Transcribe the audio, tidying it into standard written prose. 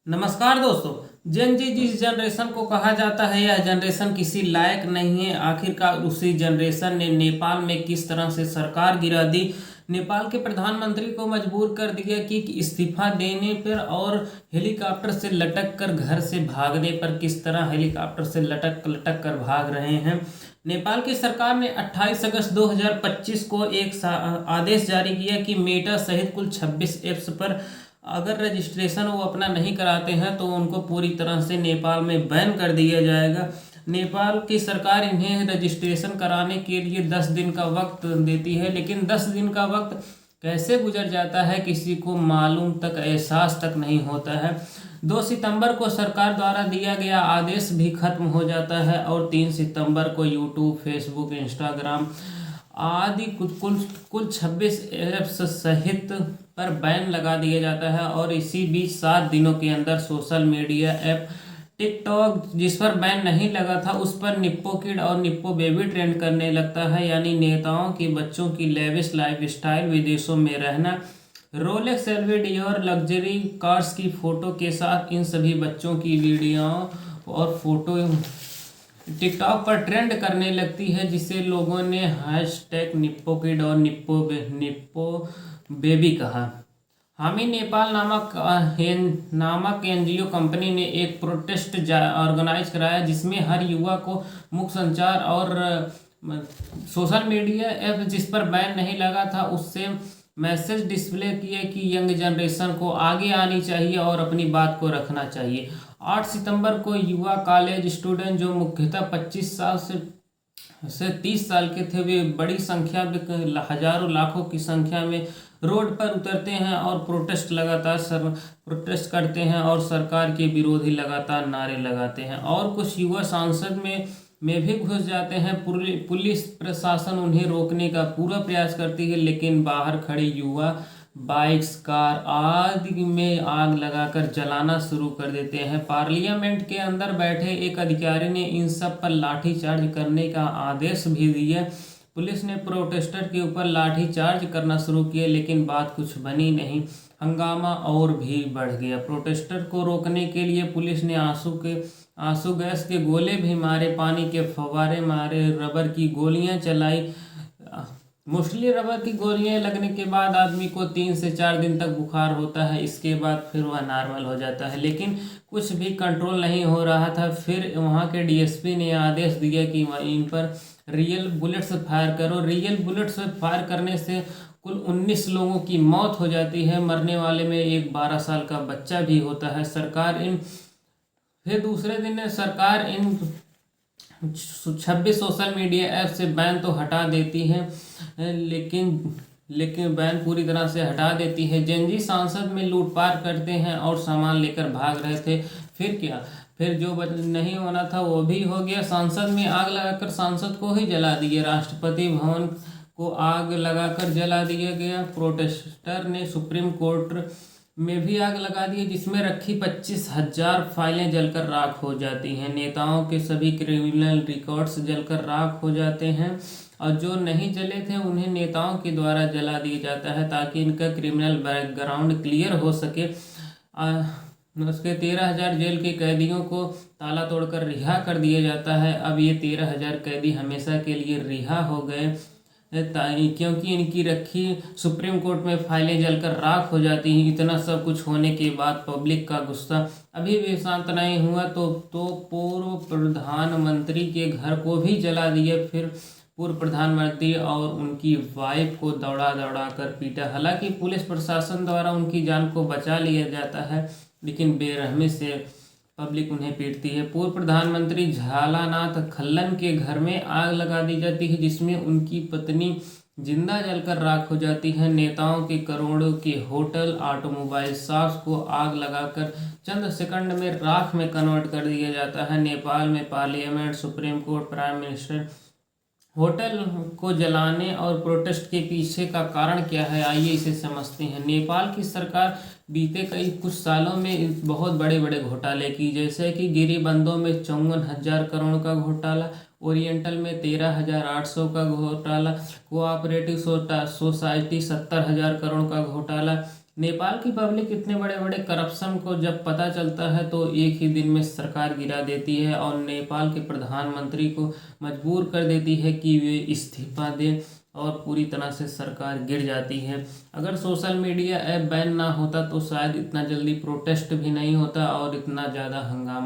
नमस्कार दोस्तों। जेन जी जिस जनरेशन को कहा जाता है यह जनरेशन किसी लायक नहीं है। आखिरकार उसी जनरेशन ने नेपाल में किस तरह से सरकार गिरा दी, नेपाल के प्रधानमंत्री को मजबूर कर दिया कि इस्तीफा देने पर और हेलीकॉप्टर से लटक कर घर से भागने पर किस तरह हेलीकॉप्टर से लटक लटक कर भाग रहे हैं। नेपाल की सरकार ने 28 अगस्त 2025 को एक आदेश जारी किया कि मेटा सहित कुल 26 ऐप्स पर अगर रजिस्ट्रेशन वो अपना नहीं कराते हैं तो उनको पूरी तरह से नेपाल में बैन कर दिया जाएगा। नेपाल की सरकार इन्हें रजिस्ट्रेशन कराने के लिए 10 दिन का वक्त देती है, लेकिन 10 दिन का वक्त कैसे गुजर जाता है किसी को मालूम तक, एहसास तक नहीं होता है। 2 सितंबर को सरकार द्वारा दिया गया आदेश भी खत्म हो जाता है और 3 सितंबर को यूट्यूब, फेसबुक, इंस्टाग्राम आदि कुल 26 ऐप्स सहित पर बैन लगा दिया जाता है। और इसी बीच 7 दिनों के अंदर सोशल मीडिया ऐप टिकटॉक, जिस पर बैन नहीं लगा था, उस पर निप्पो किड और निप्पो बेबी ट्रेंड करने लगता है। यानी नेताओं के बच्चों की लेविश लाइफ स्टाइल, विदेशों में रहना, Rolex, LV, Dior, luxury cars की फोटो के साथ इन सभी बच्चों की वीडियो और फोटो टिकटॉक पर ट्रेंड करने लगती है, जिसे लोगों ने हैशटैग निप्पो किड और निप्पो बेबी कहा। हामी नेपाल नामक एनजीओ कंपनी ने एक प्रोटेस्ट ऑर्गेनाइज कराया, जिसमें हर युवा को मुख्य संचार और सोशल मीडिया ऐप जिस पर बैन नहीं लगा था उससे मैसेज डिस्प्ले किए कि यंग जनरेशन को आगे आनी चाहिए और अपनी बात को रखना चाहिए। 8 सितंबर को युवा कॉलेज स्टूडेंट जो मुख्यतः 25 साल से 30 साल के थे, वे बड़ी संख्या में, हजारों लाखों की संख्या में रोड पर उतरते हैं और प्रोटेस्ट करते हैं और सरकार के विरोधी लगातार नारे लगाते हैं। और कुछ युवा सांसद में भी घुस जाते हैं। पुलिस प्रशासन उन्हें रोकने का पूरा प्रयास करती है, लेकिन बाहर खड़े युवा बाइक्स, कार आदि में आग लगाकर जलाना शुरू कर देते हैं। पार्लियामेंट के अंदर बैठे एक अधिकारी ने इन सब पर लाठीचार्ज करने का आदेश भी दिया। पुलिस ने प्रोटेस्टर के ऊपर लाठीचार्ज करना शुरू किया, लेकिन बात कुछ बनी नहीं। हंगामा और भी बढ़ गया। प्रोटेस्टर को रोकने के लिए पुलिस ने आंसू गैस के गोले भी मारे, पानी के फव्वारे मारे, रबर की गोलियां चलाई। मोस्टली रबर की गोलियां लगने के बाद आदमी को 3 से 4 दिन तक बुखार होता है, इसके बाद फिर वह नॉर्मल हो जाता है, लेकिन कुछ भी कंट्रोल नहीं हो रहा था। फिर वहाँ के डीएसपी ने आदेश दिया कि इन पर रियल बुलेट्स फायर करो। रियल बुलेट्स फायर करने से कुल 19 लोगों की मौत हो जाती है। मरने वाले में एक 12 साल का बच्चा भी होता है। फिर दूसरे दिन सरकार इन 26 सोशल मीडिया ऐप से बैन तो हटा देती है, लेकिन बैन पूरी तरह से हटा देती है। जेनजी सांसद में लूटपाट करते हैं और सामान लेकर भाग रहे थे। फिर क्या, फिर जो नहीं होना था वो भी हो गया। सांसद में आग लगाकर सांसद को ही जला दिया। राष्ट्रपति भवन को आग लगाकर जला दिया गया। प्रोटेस्टर ने सुप्रीम कोर्ट में भी आग लगा दी, जिसमें रखी 25,000 फाइलें जलकर राख हो जाती हैं। नेताओं के सभी क्रिमिनल रिकॉर्ड्स जलकर राख हो जाते हैं और जो नहीं जले थे उन्हें नेताओं के द्वारा जला दिया जाता है, ताकि इनका क्रिमिनल बैकग्राउंड क्लियर हो सके। उसके 13,000 जेल के कैदियों को ताला तोड़कर रिहा कर दिया जाता है। अब ये 13,000 कैदी हमेशा के लिए रिहा हो गए, क्योंकि इनकी रखी सुप्रीम कोर्ट में फाइलें जलकर राख हो जाती हैं। इतना सब कुछ होने के बाद पब्लिक का गुस्सा अभी भी शांत नहीं हुआ तो पूर्व प्रधानमंत्री के घर को भी जला दिया। फिर पूर्व प्रधानमंत्री और उनकी वाइफ को दौड़ा दौड़ा कर पीटा। हालांकि पुलिस प्रशासन द्वारा उनकी जान को बचा लिया जाता है, लेकिन बेरहमी से पब्लिक उन्हें पीटती है। पूर्व प्रधानमंत्री झालानाथ खल्लन के घर में आग लगा दी जाती है, जिसमें उनकी पत्नी जिंदा जलकर राख हो जाती है। नेताओं के करोड़ों के होटल, ऑटोमोबाइल शॉप्स को आग लगाकर चंद सेकंड में राख में कन्वर्ट कर दिया जाता है। नेपाल में parliament, supreme court, prime minister hotel को जलाने और प्रोटेस्ट के पीछे का कारण क्या है, आइए इसे समझते हैं। नेपाल की सरकार बीते कुछ सालों में बहुत बड़े बड़े घोटाले की, जैसे कि गिरिबंधों में 54,000 करोड़ का घोटाला, ओरिएंटल में 13,800 का घोटाला, कोऑपरेटिव सोसाइटी 70,000 करोड़ का घोटाला, नेपाल की पब्लिक इतने बड़े बड़े करप्शन को जब पता चलता है तो एक ही दिन में सरकार गिरा देती है और नेपाल के प्रधानमंत्री को मजबूर कर देती है कि वे इस्तीफा दें और पूरी तरह से सरकार गिर जाती है। अगर सोशल मीडिया ऐप बैन ना होता तो शायद इतना जल्दी प्रोटेस्ट भी नहीं होता और इतना ज़्यादा हंगामा